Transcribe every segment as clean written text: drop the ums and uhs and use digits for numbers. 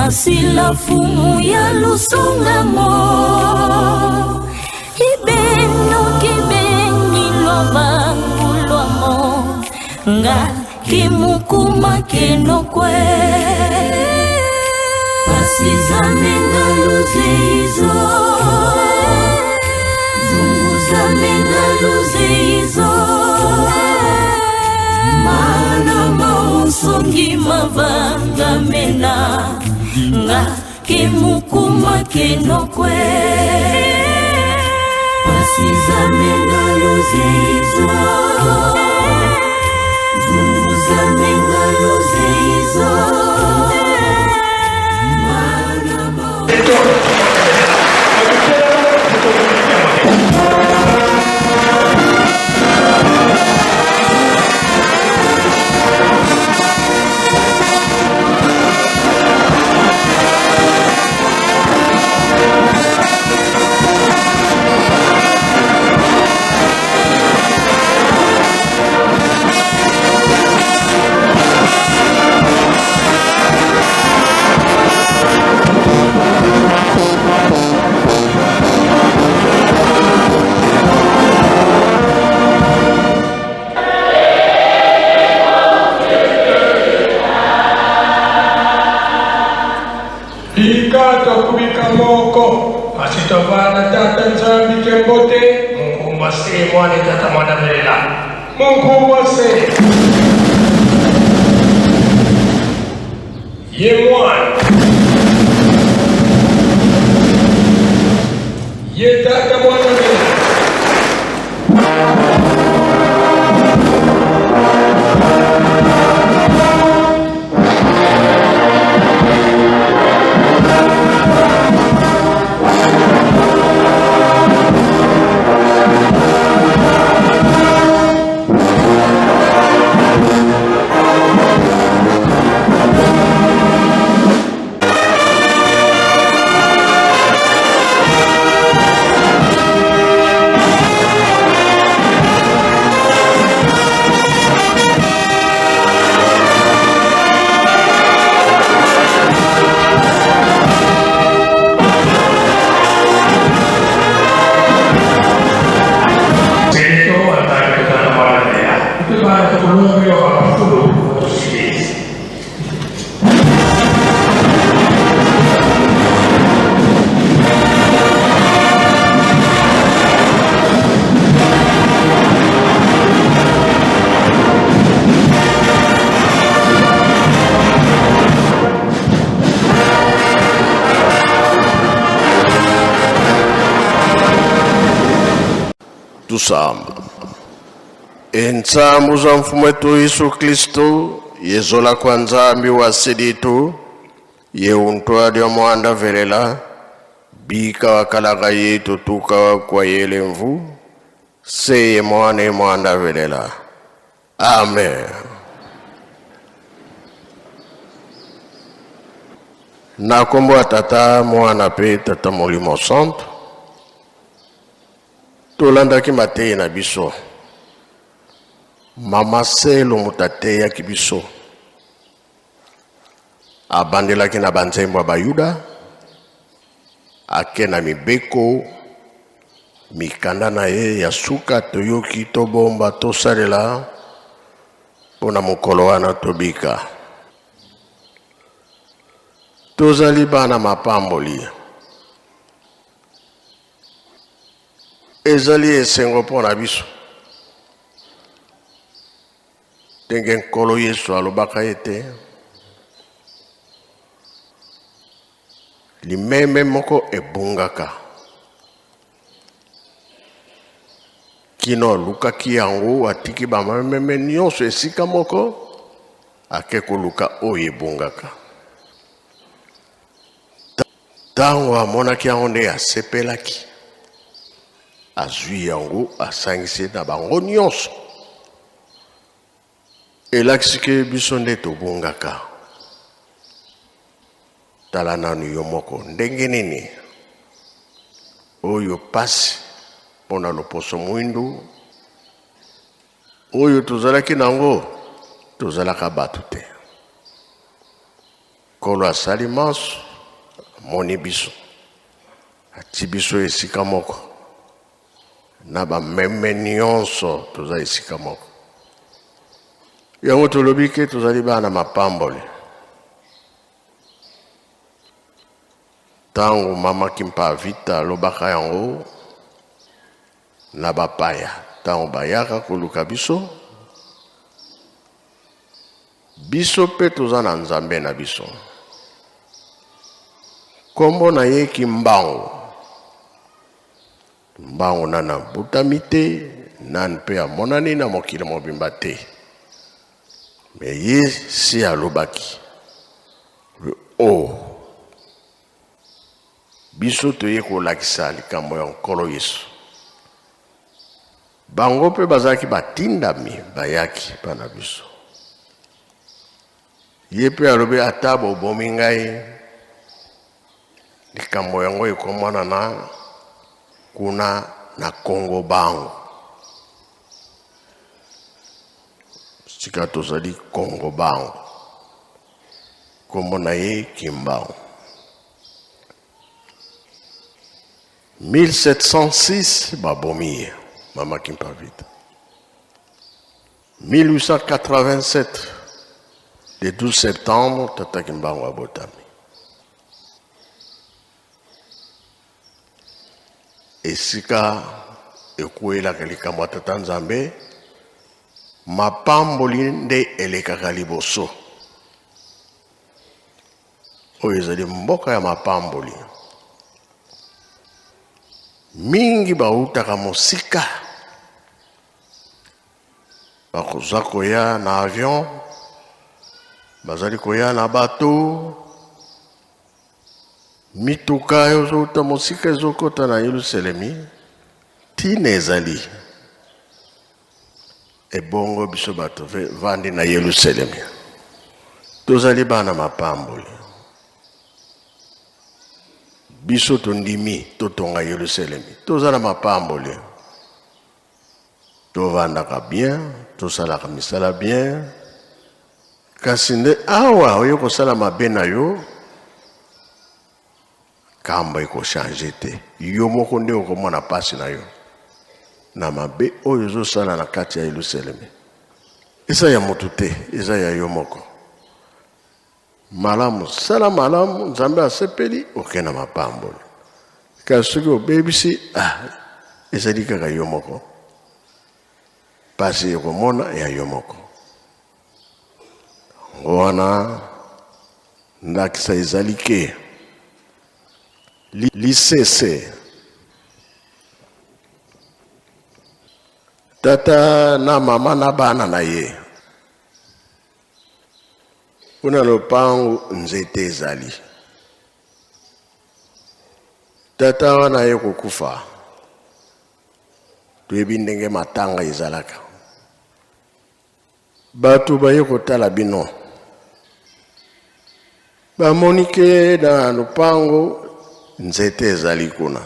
Masila fumu ya lusungamo ibeno kibeni lwabangulomo nga kimukuma kenokwe pasizame ngaluzeizo zunguzame ngaluzeizo mana mausongi mavanga mena nga kimukuma kenokwe pasizame ngaluzeizo zunguzame ngaluzeizo mana mausongi Asitovana tata nzambi kembote Mungu mwase mwane tata mwana vela Mungu mwase ye mwana ye tata mwana vela Ensamu za mfumo wetu Yesu Kristo yezola kwa nzambi wa siditu ye untwa dio mwanda velela bika wakalaga yetu tuka kwa yele mvu seye mwane mwanda velela. Amen. Na kombo tata mwana pe tata molimo santo tolanda ki matei na biso mama selo mutate ya kibiso abandelaki na banzembo ya bayuda ake na mibeko mikanda na ye ya suka toyoki tobomba tosalela pona mokolo wana tobika tozali bana mapamboli ezali esengo pona biso ndenge nkolo Yesu alobaka ete limeme moko ebungaka kino alukaki yango atiki bamameme nyonso esika moko ake koluka oyo ebungaka ntango amonaki yango nde asepelaki azwi yango asangisi na bango nyonso elakisi ke biso nde tobungaka tala nanu yo moko ndenge nini oyo pasi mpona loposo mwindu oyo tozalaki nango tozalaka bato te. Kolo asali maso amoni biso atie biso esika moko na bameme nyonso toza esika moko. Yango tolobi ke tozali bana mapamboli. Tango mama Kimpa Vita alobaka yango na bapaya, tango bayaka koluka biso, biso pe toza na nzambe na biso. Kombo na ye Kimbangu. Mbangu nana butami te, nan pe amonani na mokili mobimba te. Me ye si alobaki. Biso toye kolakisa likambo ya nkolo Yesu. Bango pe bazaki batindami bayaki bana biso. Ye pe alobi ata bobomi ngai likambo yango ekomana na kuna na Kongo bango. Sika tozali Kongo bango. Kombo na ye Kimbangu. 1706 babomi mama Kimpa Vita. 1887 le 12 septembre tata Kimbangu abotami. Esika ekuelaka likambo ya tata Nzambe mapamboli nde elekaka liboso. Oyo ezali mboka ya mapamboli. Mingi bautaka mosika. Bakoza koya na avion, bazali koya na bato. Mituka yozouta mosika ezokota na Yerusalemi. Tina ezali. Ebongo biso bato vandi na Yerusalemi. Tozali bana mapamboli. Biso tondimi totonga Yerusalemi. Tozala mapamboli. Tovandaka bien, tosalaka misala bien. Kasi nde awa oyo kosala mabe na yo, kamba iko change te. Yo moko nde okomona pasi na yo. Na mabe oyo ozosala na kati ya Yerusalemi. Eza ya motu te, eza ya yo moko. Malamu, sala malamu, Nzambe asepeli, okena mapamboli. Kasi soki obebisi, ezali kaka yo moko. Pasi ekomona ya yo moko. Wana ndakisa ezali ke lisese. Tata na mama na bana na ye. Kuna lopango nzete ezali. Tata wana ye kokufa. Tuyebi ndenge matanga ezalaka. Batu baye kotala bino. Bamonike na lopango nzete ezali kuna.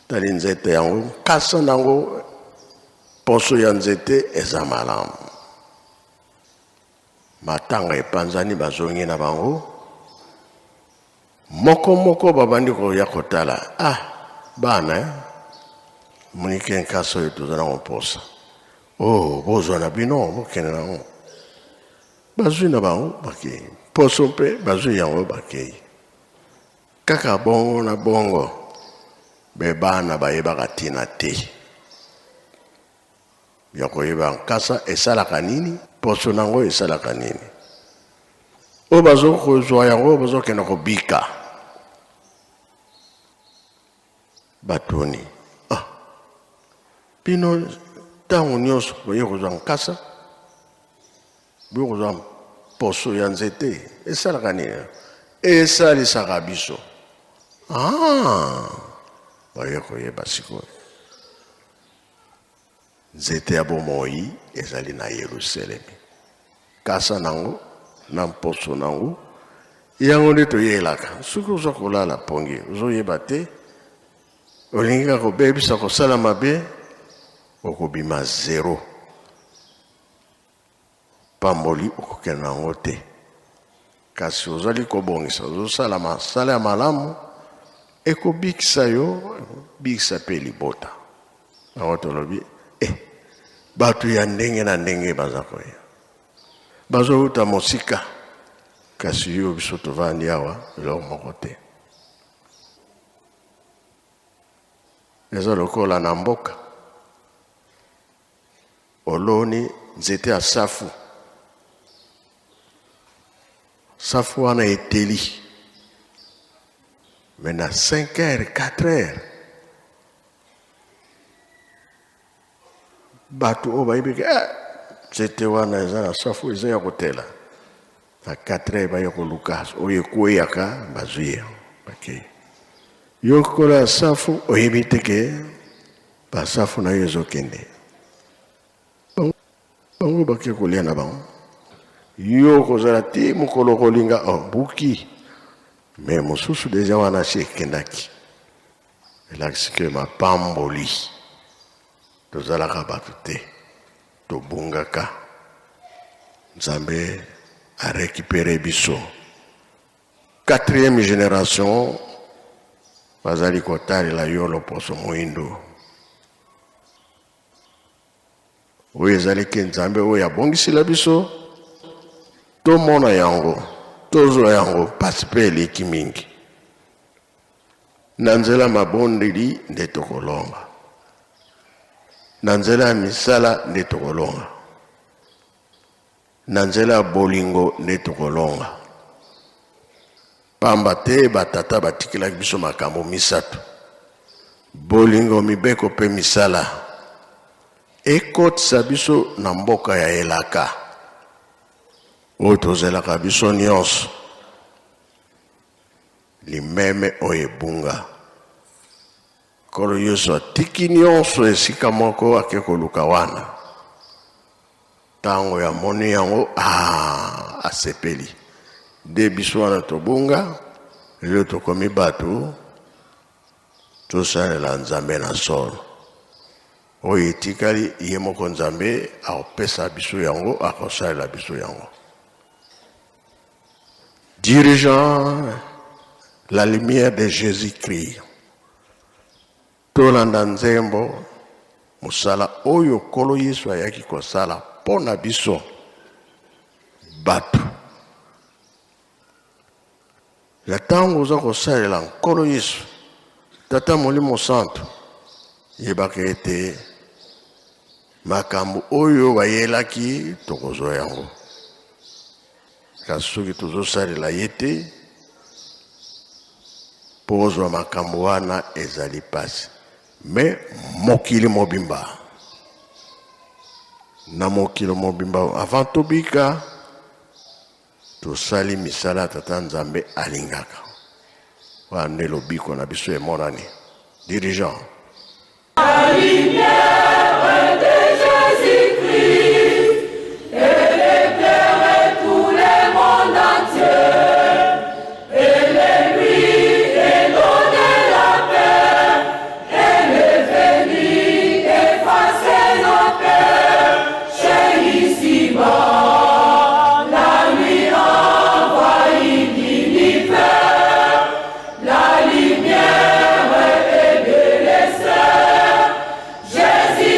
Tali nzete yango kasa nango poso ya nzete eza malamu. Matanga epanzani bazongi na bango. Moko babandi koya kotala. Bana monike nkaso yetu tozana komposa. Bozwa na bino bokene nango. Bazwi na bango bakei. Poso mpe bazwi yango bakei. Kaka bongo na bongo. Bebana bayebaka tina te. Ya koyeba nkasa esalaka nini, poso nango esalaka nini. O bazo kozwa yango bazo kena kobika. Batoni. Pino tango nyonso boye kozwa nkasa. Boye kozwa poso ya nzete esalaka nini. Esalisaka biso. Baye koyeba sikoyo. Nzete ya bomoi ezali na Yerusalemi. Kasa nango na poso nango yango nde toyelaka. Soki oza kolala pongi ozoyeba te, olingi kobebisa kosala mabe okobima zero. pamboli okokende nango te. Kasi ozali kobongisa ozosala masala ya malamu ekobikisa yo bikisa pe libota. Nango tolobi bato ya ndenge na ndenge baza koya bazouta mosika kasi yo biso tovandi awa eloko moko te. Eza lokola na mboka oloni nzete ya safu wana eteli mais na 5 heures 4 heures bato oyo bayebike nzete wana eza na safu eza ya kotela na 4 heures baya koluka oyo ekweyaka bazwi ye bakei yo kola ya safu oyebi te ke basafu na yo ezokende bango bake kolia na bango yo kozala te mokolo kolinga buki me mosusu deja wana si ekendaki elakisi ke mapamboli tozalaka bato te tobungaka nzambe arekipere biso. 4e génération bazali kotalela yo loposo moyindo oyo ezali ke nzambe oyo abongisila biso tomona yango tozwa yango pasi mpe eleki mingi na nzela mabondeli nde tokolonga na nzela ya misala nde tokolonga na nzela ya bolingo nde tokolonga pamba te batata batikelaki biso makambo misato bolingo mibeko mpe misala ekotisa biso na mboka ya elaka oyo tozelaka biso nyonso limeme oyo ebunga kolo Yesu atiki nyonso esika moko ake koluka wana ntango ya moni yango asepeli nde biso wana tobunga lelo tokomi bato tosalela nzambe na solo oyo etikali ye moko nzambe akopesa biso yango akosalela biso yango. Dirigeant la lumière de Jésus-Christ tolanda nzembo musala oyo kolo Yesu ayaki kosala pona biso bato la tango oza kosalela nkolo Yesu tata molimo santo yebaka ete makambo oyo bayelaki tokozwa yango kasi soki tozosalela ye te mpo ozwa makambo wana ezali pasi me mokili mobimba na mokili mobimba avant tobika tosali misala tata nzambe alingaka wana nde lobiko na biso emonani. Dirigeant Jésus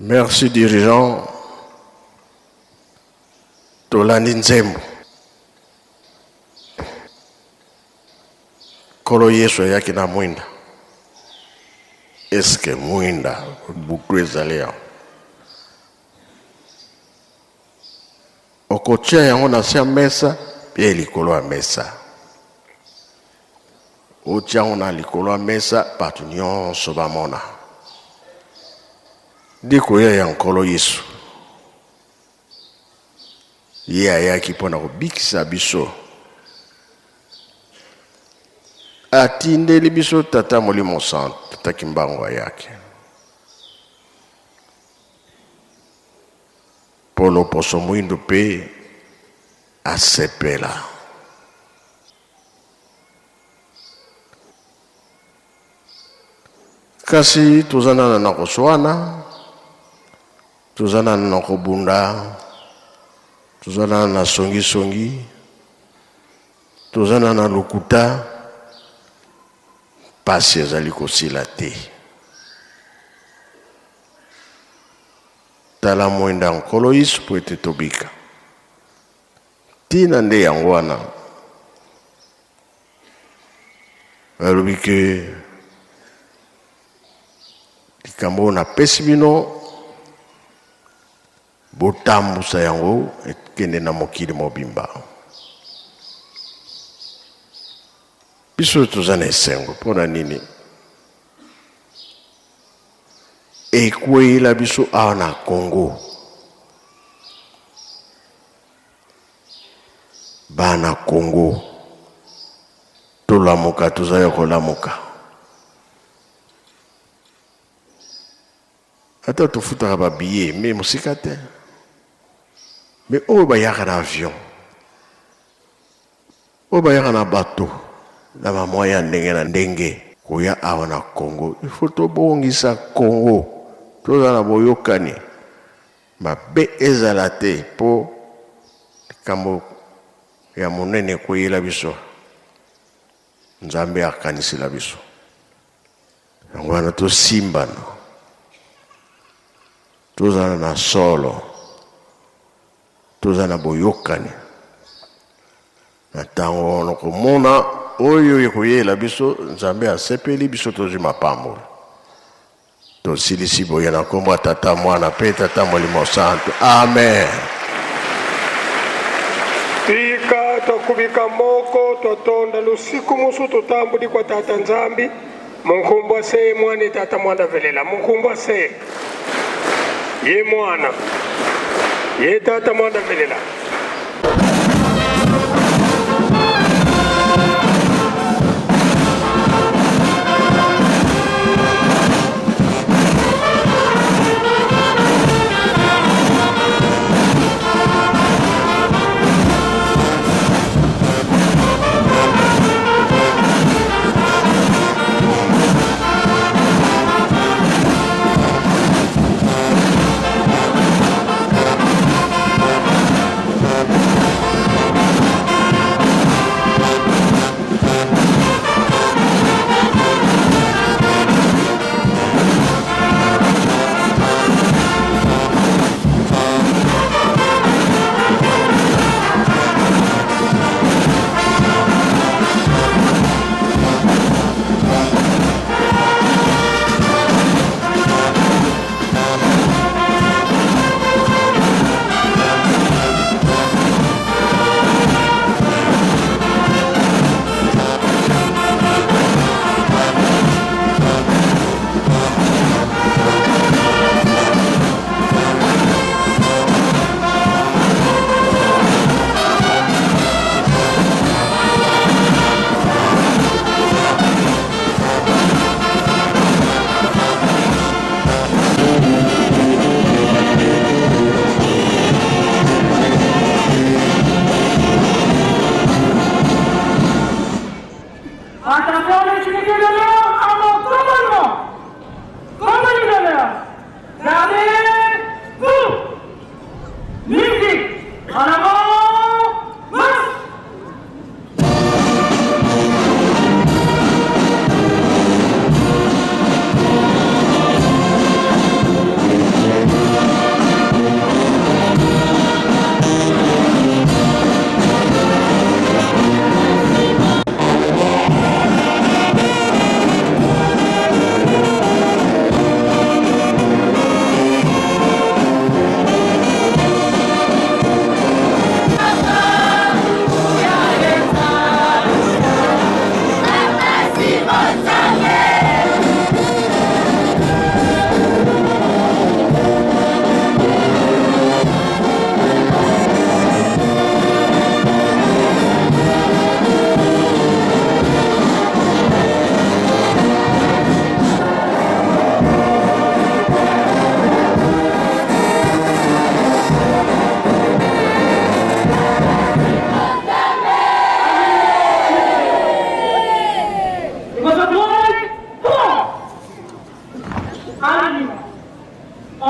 Merci dirigeant. Tolani Nzembo. Kolo Yesu yake na mwinda. Eske mwinda buku ezalea. Okotia yango na sia mesa, pia likolo ya mesa. Otia yango na likolo ya mesa, patu nyonso bamona. Diko ya nkolo Yesu. Ye ayaki mpona kobikisa biso. Atindeli biso tata Molimo Santo, tata Kimbangu yake. Polo poso mwindu pe asepela. Kasi tuzana na koswana, tuzana na kobunda, tuzana na songi, tuzana na lukuta, pasi ezali kosila te. Tala mwenda nkolo Yesu po ete tobika. Tina nde yango wana. Alobi ke likambo na pesi bino botambusa yango ekende na mokili mobimba. Biso tozana esengo mpona nini? Ekweyela biso awa na Congo. Bana Congo. Tolamuka tozaya kolamuka. Ata tofutaka ba billet, mais musika te. Mais oyo bayaka na avion. Oyo bayaka na bateau. Na mamoya ndenge na ndenge. Koya awa na Congo. Il faut tobongisa Congo. Toza na boyokani. Mabe ezala te po likambo ya monene koyela biso. Nzambe akanisila biso. Yango wana tosimbana. Toza na solo. Toza na boyokani. Na tango ono komona oyo yekoyela biso Nzambe asepeli biso tozi mapambo. Tosilisi boye na kombo tata mwana pe tata Molimo Santo. Amen. Tika tokubika moko totonda lusiku musu tutambudi kwa tata Nzambi. Munkumbwa se mwana tata mwana velela. Munkumbwa se ye mwana ye tata mwana velela.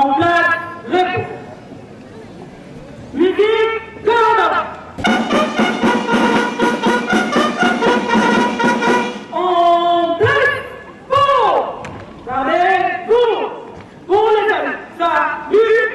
En place, repos. Musique, Canada. En place, pour. Gardez, pour les amis. Salut.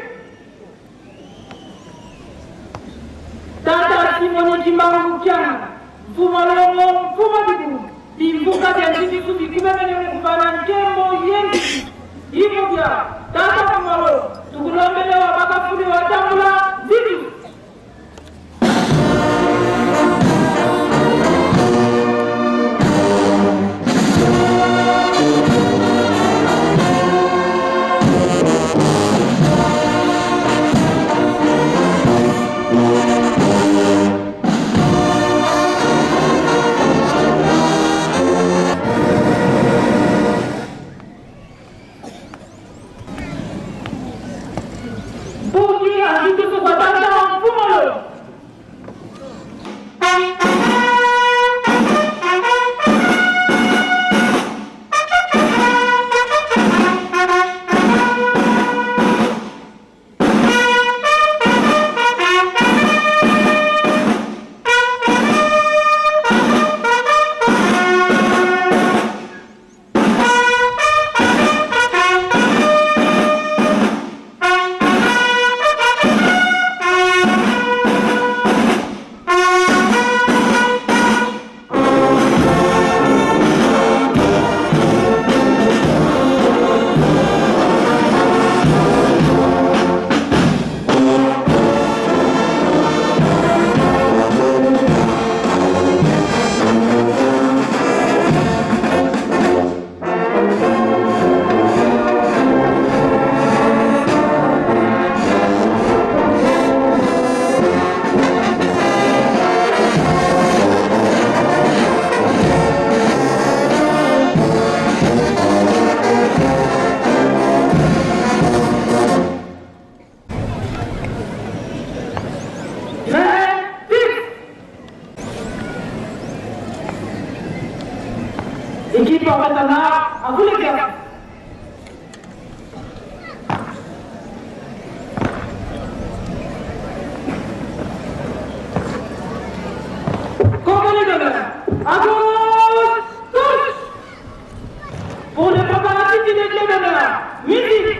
Tata Simone Kimbangu Kiana. Fumalongo, Fumadibu. Dimbuka Dianjiki Subi Kimene Kubana Nkembo Yendi. Hivyo vya tata Kamalo. Tukulambele wa bakafuli wa tambula. Zidu. Équipe en Matana, à vous les gars. Compagnie d'honneur, à gauche, tous. Pour les préparatifs du déclin d'honneur, musique.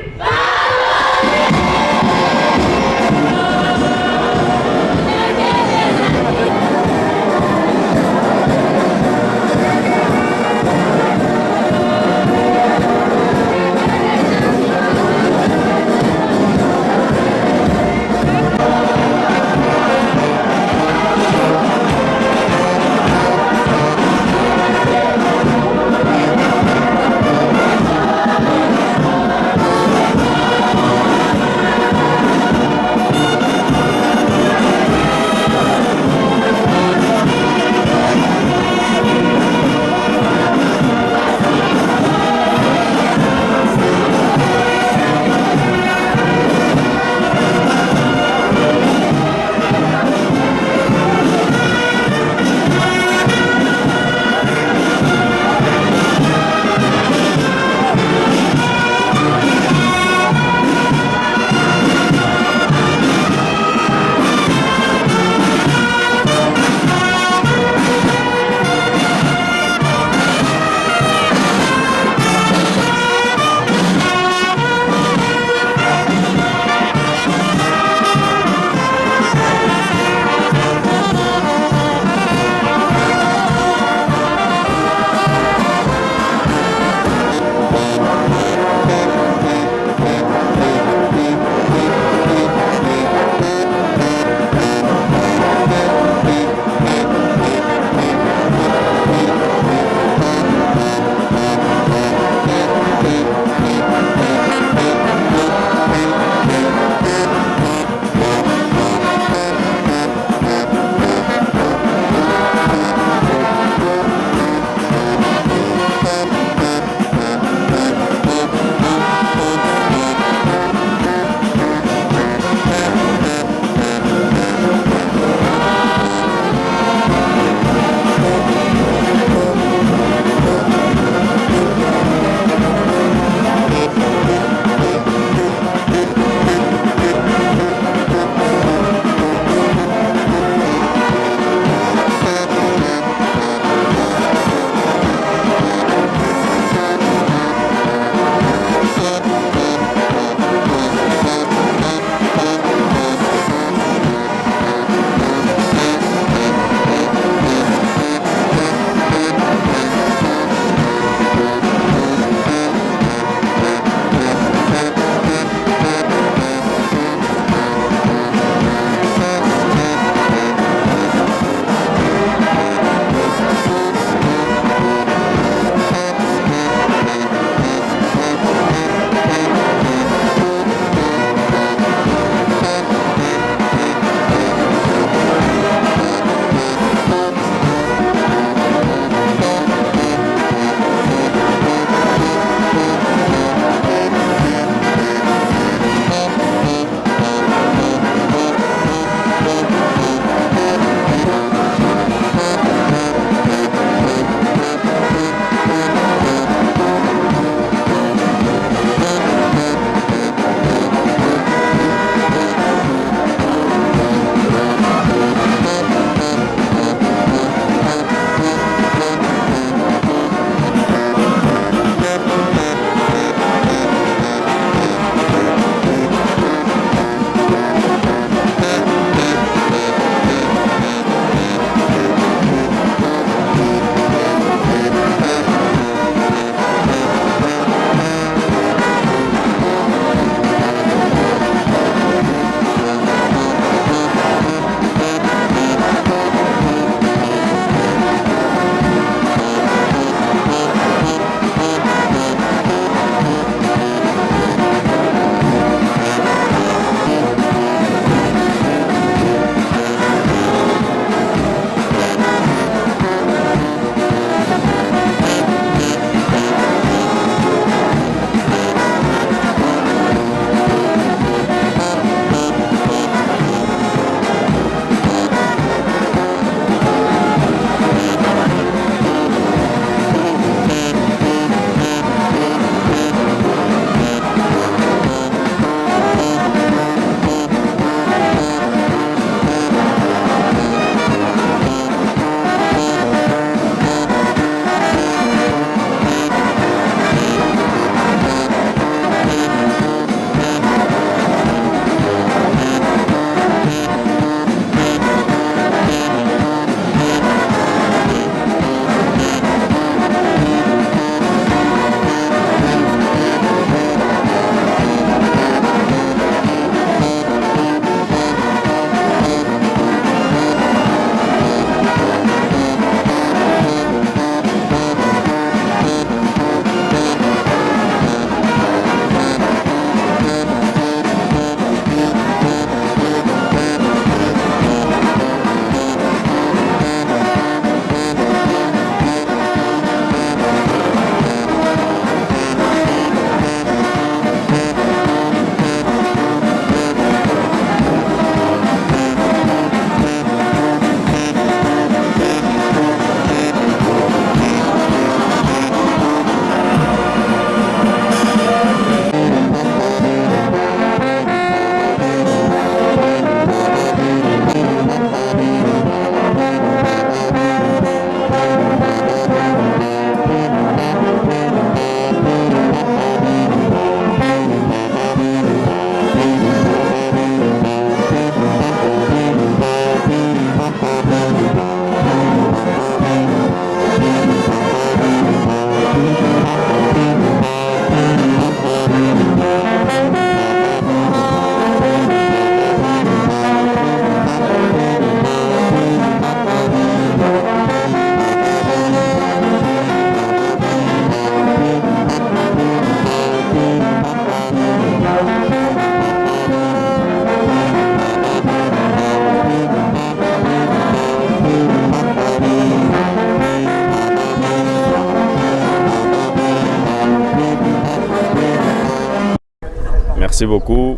Merci beaucoup.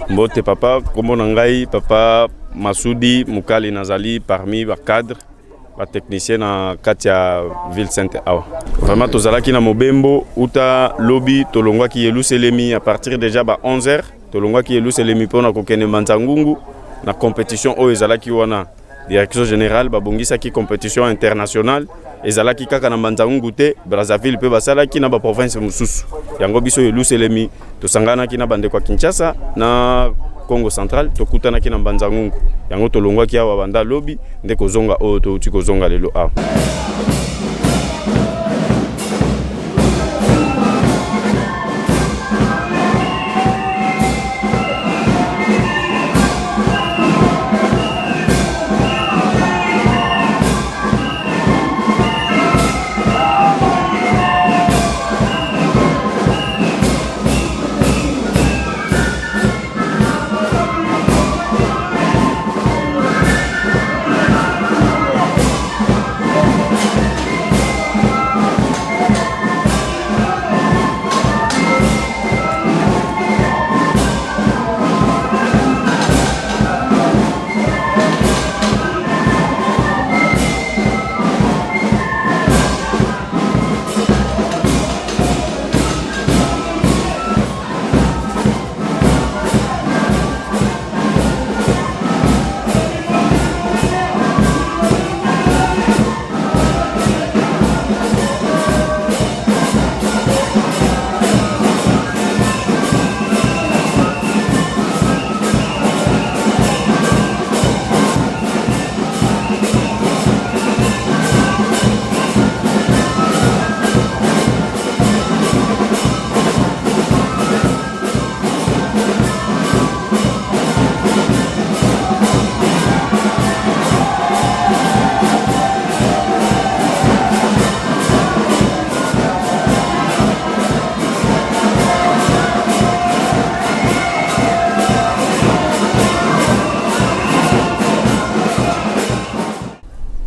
Mbote papa, comme on a papa Massoudi Moukali Nazali parmi les cadres, les techniciens dans Katia Ville Sainte-Awa. Vraiment, tozalaki na mobembo, uta lobby, tolongwa ki yelu selemi à partir déjà ba 11h, tolongwa ki yelu selemi pona kokene manzangungu na compétition o ezalaki wana. Direction générale babongisa ki compétition internationale ezalaki kaka na manzangungu te Brazzaville pe basalaki na ba province mususu. Yango biso yelu selemi tosangana ki na bande kwa Kinshasa na Congo Central tokutana ki na Mbanzangungu yango tolongwa ki awa banda lobby ndeko zonga o to uti ko zonga lelo awa.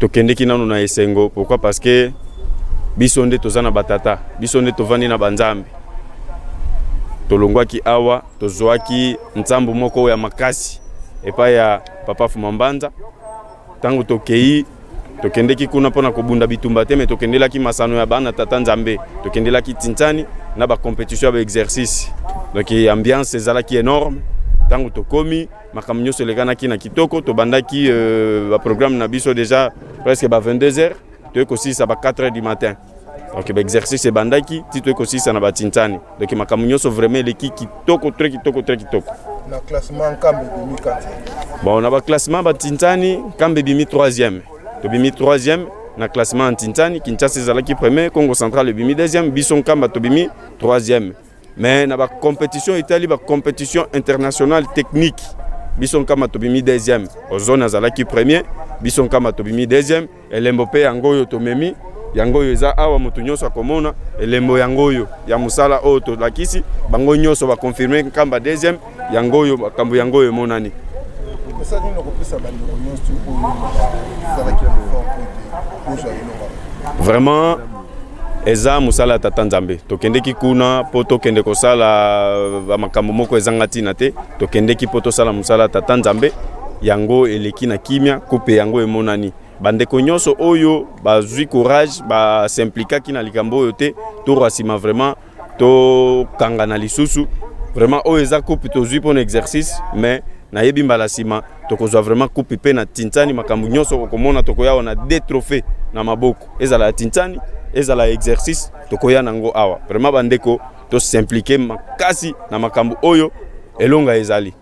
Tokendeki nanu na esengo. Pourquoi? Parce que bisonde tozana batata, bisonde tovandi na banzambe. Tolongwaki awa, tozwaki nzambu moko ya makasi epa ya papa Fumambanza. Tangu tokei, tokendeki kuna pona kobunda bitumba te, mais tokendelaki masano ya bana tata nzambe. Tokendelaki Tintani na ba compétition ba exercice. Donc ambiance ezalaki énorme. Tangu tokomi makamnyo selekanaki na kitoko to bandaki ba programme na biso déjà presque ba 22h to aussi ça ba 4h du matin. Donc ba exercice e bandaki ti to aussi ça na ba Tintani. Donc makamnyo so vraiment l'équipe kitoko très kitoko. Na classement Kambe bimi 4. Bon na ba classement ba Tintani Kambe bimi 3e. To bimi 3e na classement en Tintani Kinshasa ezalaki premier, Congo Central bimi 2e, Bison Kamba to bimi 3e. Mais na ba compétition Italie ba compétition internationale technique Bison Kama tobimi 2e, Ozone azalaki premier, Bison Kama tobimi 2e, elembo pe yangoyo tomemi, yangoyo eza awa mutu nyonso akomona, elembo yangoyo ya musala oyo tolakisi, bango nyonso ba confirmer Kamba 2e, yangoyo bakambo yangoyo monani. Message ni kopesa bandi ko nyonso oyo zalaki le fort vraiment eza musala tata nzambe tokendeki kuna po tokende kosala makambo moko ezangati na te tokendeki po tosala musala tata nzambe yango eleki na kimia coupe yango emonani bandeko nyonso oyo bazwi courage ba s'impliquaki na likambo oyo te to rasima vraiment to kangana lisusu vraiment oyo eza coupe tozwi pona exercice mais na yebi mbala sima tokozwa vraiment coupe pe na Tintani makambo nyonso kokomona tokoya na 2 trophées na maboko ezala ya Tintani ezala exercice tokoya nango awa vraiment bandeko to s'impliquer makasi na makambo oyo elonga ezali.